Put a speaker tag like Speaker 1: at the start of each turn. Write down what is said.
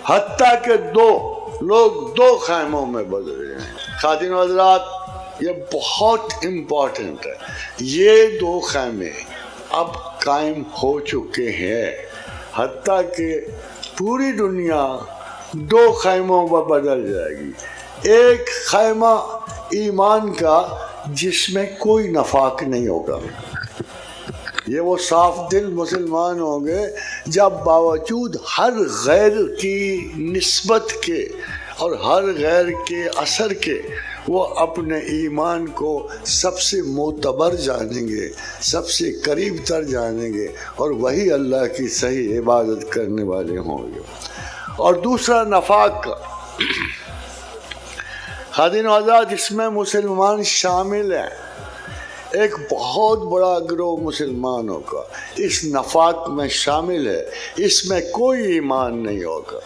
Speaker 1: حتیٰ کہ دو لوگ دو خیموں میں بدل جائیں. خواتین و حضرات، یہ بہت امپورٹنٹ ہے. یہ دو خیمے اب قائم ہو چکے ہیں، حتیٰ کہ پوری دنیا دو خیموں میں بدل جائے گی. ایک خیمہ ایمان کا جس میں کوئی نفاق نہیں ہوگا. یہ وہ صاف دل مسلمان ہوں گے جب باوجود ہر غیر کی نسبت کے اور ہر غیر کے اثر کے وہ اپنے ایمان کو سب سے معتبر جانیں گے، سب سے قریب تر جانیں گے، اور وہی اللہ کی صحیح عبادت کرنے والے ہوں گے. اور دوسرا نفاق کا. خواتین و حضرات، اس میں مسلمان شامل ہیں. ایک بہت بڑا گروہ مسلمانوں کا اس نفاق میں شامل ہے. اس میں کوئی ایمان نہیں ہوگا.